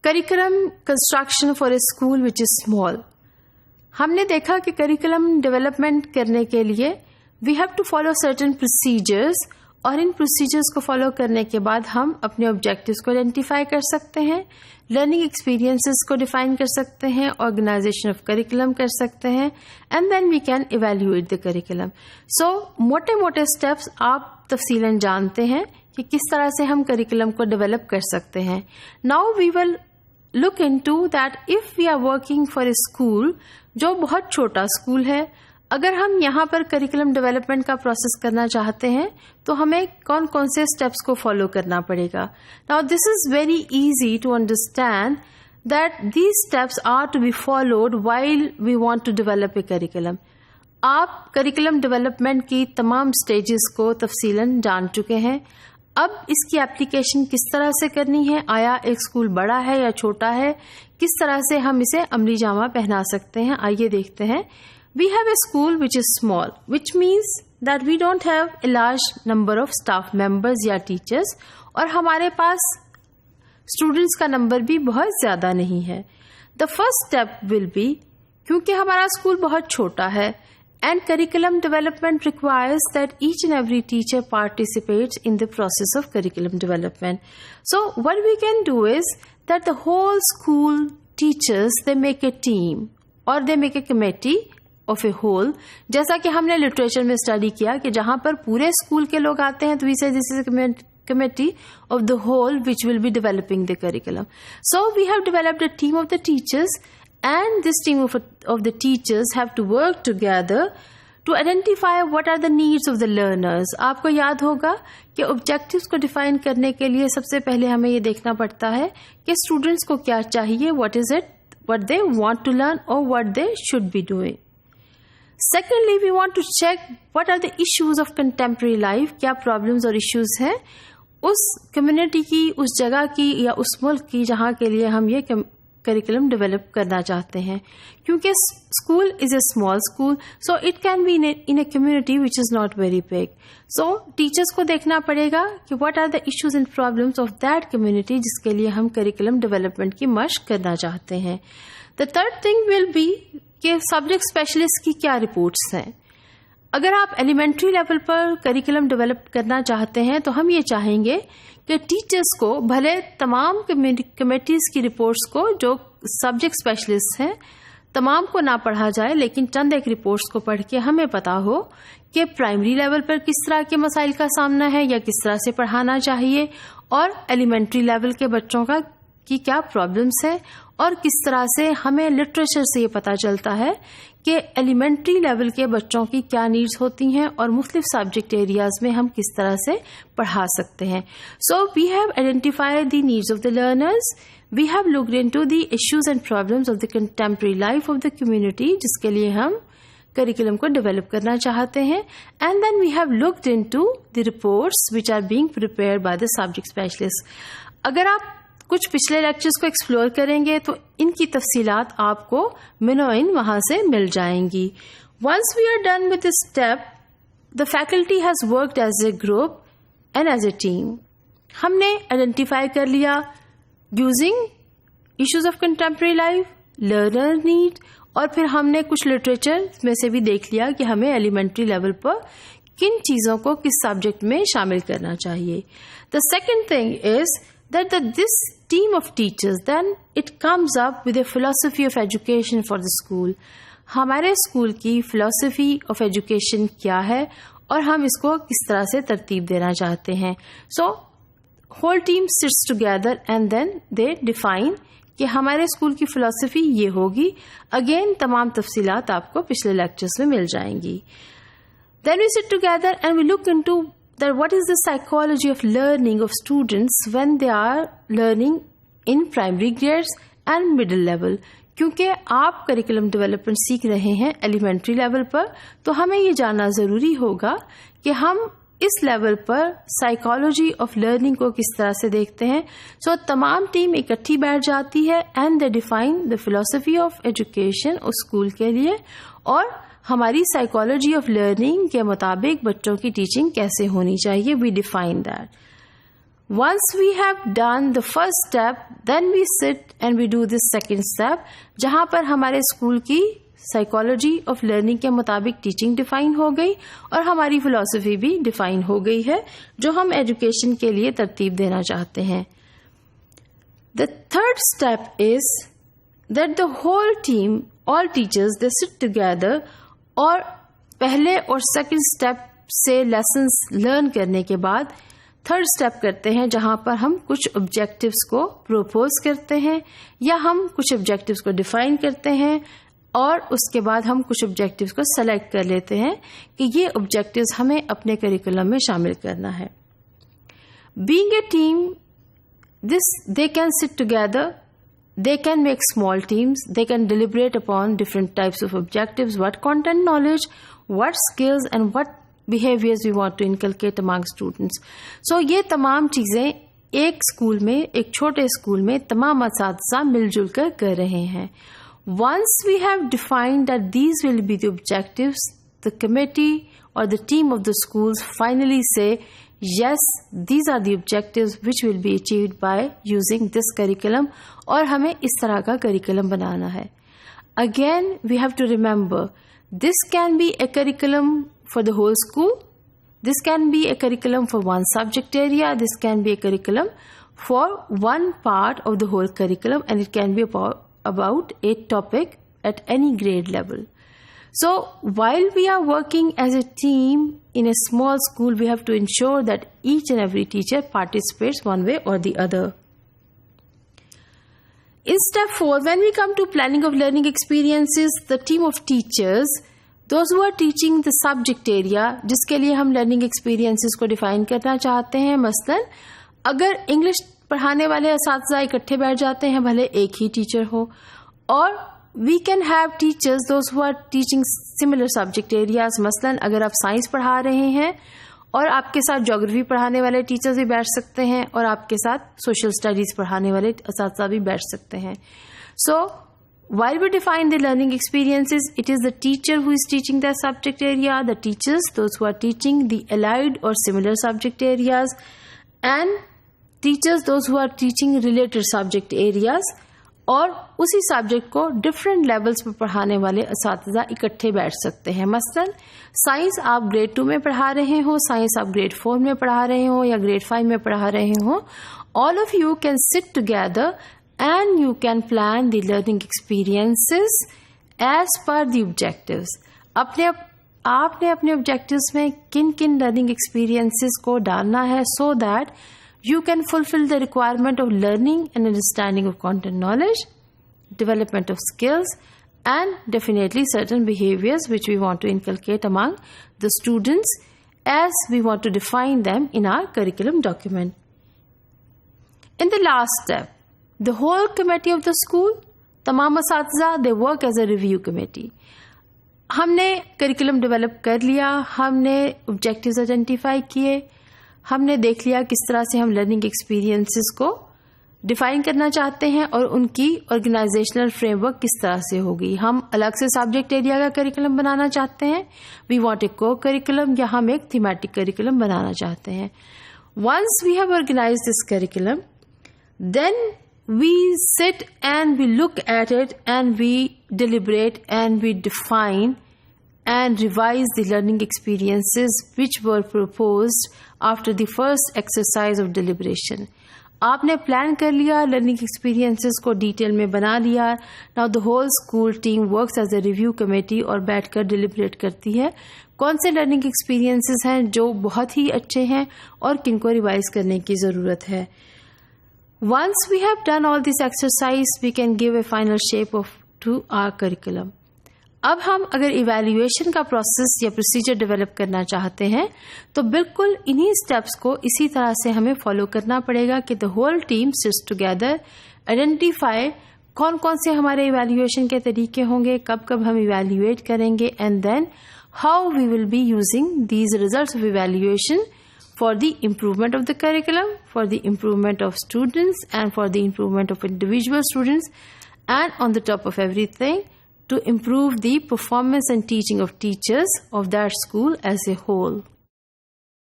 Curriculum construction for a school which is small. ہم نے دیکھا کہ کریکولم ڈیولپمنٹ کرنے کے لیے we have to follow certain procedures, اور ان پروسیجرز کو فالو کرنے کے بعد ہم اپنے آبجیکٹیوز کو آئیڈینٹیفائی کر سکتے ہیں, لرننگ ایکسپیرینسز کو ڈیفائن کر سکتے ہیں, آرگنائزیشن آف کریکولم کر سکتے ہیں, and then we can evaluate the curriculum. So موٹے موٹے اسٹیپس آپ تفصیلاً جانتے ہیں کہ کس طرح سے ہم کریکولم کو ڈیولپ کر سکتے ہیں. Now we will look into that if we are working for a school جو بہت چھوٹا اسکول ہے, اگر ہم یہاں پر کریکولم ڈیولپمنٹ کا پروسیس کرنا چاہتے ہیں تو ہمیں کون کون سے اسٹیپس کو فالو کرنا پڑے گا. Now this is very easy to understand that these steps are to be followed while we want to develop a curriculum. آپ کریکولم ڈیولپمنٹ کی تمام سٹیجز کو تفصیلاً جان چکے ہیں. اب اس کی اپلیکیشن کس طرح سے کرنی ہے, آیا ایک اسکول بڑا ہے یا چھوٹا ہے, کس طرح سے ہم اسے عملی جامہ پہنا سکتے ہیں, آئیے دیکھتے ہیں. We have a school which is small which means that we don't have a large number of staff members یا ٹیچرز, اور ہمارے پاس اسٹوڈینٹس کا نمبر بھی بہت زیادہ نہیں ہے. The first step will be, کیونکہ ہمارا اسکول بہت چھوٹا ہے, and curriculum development requires that each and every teacher participates in the process of curriculum development. So what we can do is that the whole school teachers, they make a team or they make a committee of a whole. جیسا کہ ہم نے literature میں study کیا کہ جہاں پر پورے school کے لوگ آتے ہیں تو we say this is a committee of the whole which will be developing the curriculum. So we have developed a team of the teachers, and this team of the teachers have to work together to identify what are the needs of the learners. آپ کو یاد ہوگا کہ objectives کو define کرنے کے لیے سب سے پہلے ہمیں یہ دیکھنا پڑتا ہے کہ اسٹوڈینٹس کو کیا چاہیے, what is it, what they want to learn or what they should be doing. Secondly, we want to check what are the issues of contemporary life, کیا problems اور issues ہیں اس کمیونٹی کی, اس جگہ کی یا اس ملک کی جہاں کے لیے ہم یہ کریکولم ڈیولپ کرنا چاہتے ہیں. کیونکہ school is a small school, so it can be in a community which is not very big. So teachers کو دیکھنا پڑے گا کہ what are the issues and problems of that community جس کے لیے ہم کریکولم ڈیولپمنٹ کی مشق کرنا چاہتے ہیں. The third thing will be کہ سبجیکٹ اسپیشلسٹ کی کیا رپورٹس ہیں. اگر آپ ایلیمنٹری لیول پر کریکولم ڈیولپ کرنا چاہتے ہیں تو ہم یہ چاہیں گے کہ ٹیچرس کو بھلے تمام کمیٹیز کی رپورٹس کو جو سبجیکٹ اسپیشلسٹ ہیں تمام کو نہ پڑھا جائے, لیکن چند ایک رپورٹس کو پڑھ کے ہمیں پتا ہو کہ پرائمری لیول پر کس طرح کے مسائل کا سامنا ہے یا کس طرح سے پڑھانا چاہیے, اور ایلیمنٹری لیول کے بچوں کی کیا پرابلمس ہیں, اور کس طرح سے ہمیں لٹریچر سے یہ پتا چلتا ہے کہ ایلیمنٹری لیول کے بچوں کی کیا نیڈز ہوتی ہیں اور مختلف سبجیکٹ ایریاز میں ہم کس طرح سے پڑھا سکتے ہیں. So we have identified the needs of the learners, we have looked into the issues and problems of the contemporary life of the community جس کے لیے ہم کریکولم کو ڈیولپ کرنا چاہتے ہیں, and then we have looked into the reports which are being prepared by the subject specialist. اگر آپ کچھ پچھلے لیکچرز کو ایکسپلور کریں گے تو ان کی تفصیلات آپ کو منوئن وہاں سے مل جائیں گی. Once we are done with this step, the faculty has worked as a group and as a team. ہم نے آئیڈینٹیفائی کر لیا using issues of contemporary life, learner need, اور پھر ہم نے کچھ لٹریچر میں سے بھی دیکھ لیا کہ ہمیں ایلیمنٹری لیول پر کن چیزوں کو کس سبجیکٹ میں شامل کرنا چاہیے. The second thing is that this team of teachers, then it comes up with a philosophy of education for the school. ہمارے اسکول کی philosophy of education کیا ہے اور ہم اس کو کس طرح سے ترتیب دینا چاہتے ہیں. So whole team sits together and then they define کہ ہمارے اسکول کی philosophy یہ ہوگی. Again تمام تفصیلات آپ کو پچھلے لیکچرز میں مل جائیں گی. Then we sit together and we look into that what is the psychology of learning of students when they are learning in primary grades and middle level. کیونکہ آپ کریکولم ڈیولپمنٹ سیکھ رہے ہیں ایلیمنٹری لیول پر تو ہمیں یہ جاننا ضروری ہوگا کہ ہم اس لیول پر سائیکالوجی آف لرننگ کو کس طرح سے دیکھتے ہیں. سو تمام ٹیم اکٹھی بیٹھ جاتی ہے and they define the philosophy of education اس اسکول کے لیے, اور ہماری سائیکالوجی آف لرننگ کے مطابق بچوں کی ٹیچنگ کیسے ہونی چاہیے. We define that. Once we have done the first step, then we sit and we do this second step, جہاں پر ہمارے اسکول کی سائیکالوجی آف لرننگ کے مطابق ٹیچنگ ڈیفائن ہو گئی اور ہماری فلاسفی بھی ڈیفائن ہو گئی ہے جو ہم ایجوکیشن کے لیے ترتیب دینا چاہتے ہیں. The third step is that the whole team, all teachers, they sit together اور پہلے اور سیکنڈ اسٹیپ سے لیسنس لرن کرنے کے بعد تھرڈ اسٹیپ کرتے ہیں جہاں پر ہم کچھ آبجیکٹیوز کو پروپوز کرتے ہیں یا ہم کچھ آبجیکٹیوز کو ڈیفائن کرتے ہیں اور اس کے بعد ہم کچھ آبجیکٹیوز کو سلیکٹ کر لیتے ہیں کہ یہ آبجیکٹیوز ہمیں اپنے کریکولم میں شامل کرنا ہے. Being a team, they can sit together, they can make small teams, they can deliberate upon different types of objectives, what content knowledge, what skills and what behaviors we want to inculcate among students. So یہ تمام چیزیں ایک school میں, ایک چھوٹے school میں تمام اساتذہ مل جل کر کر رہے ہیں. Once we have defined that these will be the objectives, the committee or the team of the schools finally say, yes, these are the objectives which will be achieved by using this curriculum, اور ہمیں اس طرح کا curriculum بنانا ہے. Again, we have to remember, this can be a curriculum for the whole school. This can be a curriculum for one subject area. This can be a curriculum for one part of the whole curriculum, and it can be about a topic at any grade level. So while we are working as a team in a small school, we have to ensure that each and every teacher participates one way or the other. In step 4, when we come to planning of learning experiences, the team of teachers, those who are teaching the subject area, جس کے لیے ہم learning experiences کو define کرنا چاہتے ہیں. مثلاً اگر انگلش پڑھانے والے اساتذہ اکٹھے بیٹھ جاتے ہیں, بھلے ایک ہی ٹیچر ہو, اور we can have teachers those who are teaching similar subject areas. مثلاً اگر آپ سائنس پڑھا رہے ہیں اور آپ کے ساتھ جیوگرافی پڑھانے والے ٹیچرز بھی بیٹھ سکتے ہیں اور آپ کے ساتھ سوشل اسٹڈیز پڑھانے والے اساتذہ بھی بیٹھ سکتے ہیں. سو while we define the learning experiences, it is the teacher who is teaching that subject area, the teachers, those who are teaching the allied or similar subject areas, and teachers, those who are teaching related subject areas, اور اسی subject کو different levels پہ پڑھانے والے اساتذہ اکٹھے بیٹھ سکتے ہیں. مثلاً سائنس آپ گریڈ 2 میں پڑھا رہے ہوں, سائنس آپ گریڈ 4 میں پڑھا رہے ہوں یا گریڈ 5 میں پڑھا رہے ہوں. All of you can sit together and you can plan the learning experiences as per the objectives. آپ نے اپنے objectives میں کن learning experiences کو ڈالنا ہے so that you can fulfill the requirement of learning and understanding of content knowledge, development of skills, and definitely certain behaviors which we want to inculcate among the students as we want to define them in our curriculum document. In the last step, the whole committee of the school, تمام اساتذہ, they work as a review committee. ہم نے curriculum develop کر لیا, ہم نے objectives identify کیے, ہم نے دیکھ لیا کس طرح سے ہم لرننگ ایکسپیرینسز کو ڈیفائن کرنا چاہتے ہیں اور ان کی آرگنائزیشنل فریم ورک کس طرح سے ہوگی. ہم الگ سے سبجیکٹ ایریا کا کریکولم بنانا چاہتے ہیں, وی وانٹ اے کو کریکولم, یا ہم ایک تھیمیٹک کریکولم بنانا چاہتے ہیں. Once we have organize this curriculum, then we sit and we look at it and we deliberate and we define and revise the learning experiences which were proposed after the first exercise of deliberation. آپ نے plan کر لیا, learning experiences کو detail میں بنا لیا. Now the whole school team works as a review committee اور بیٹھ کر ڈیلیبریٹ کرتی ہے کون سے لرننگ ایکسپیرینسز ہیں جو بہت ہی اچھے ہیں اور کن کو ریوائز کرنے کی ضرورت ہے. Once we have done all this exercise, we can give a final shape to our curriculum. اب ہم اگر ایویلیویشن کا پروسیس یا پروسیجر ڈیولپ کرنا چاہتے ہیں تو بالکل انہی اسٹیپس کو اسی طرح سے ہمیں فالو کرنا پڑے گا کہ the whole team sits together, identify کون کون سے ہمارے ایویلیویشن کے طریقے ہوں گے, کب کب ہم ایویلیویٹ کریں گے, and then how we will be using these results of evaluation for the improvement of the curriculum, for the improvement of students, and for the improvement of individual students, and on the top of everything, to improve the performance and teaching of teachers of that school as a whole.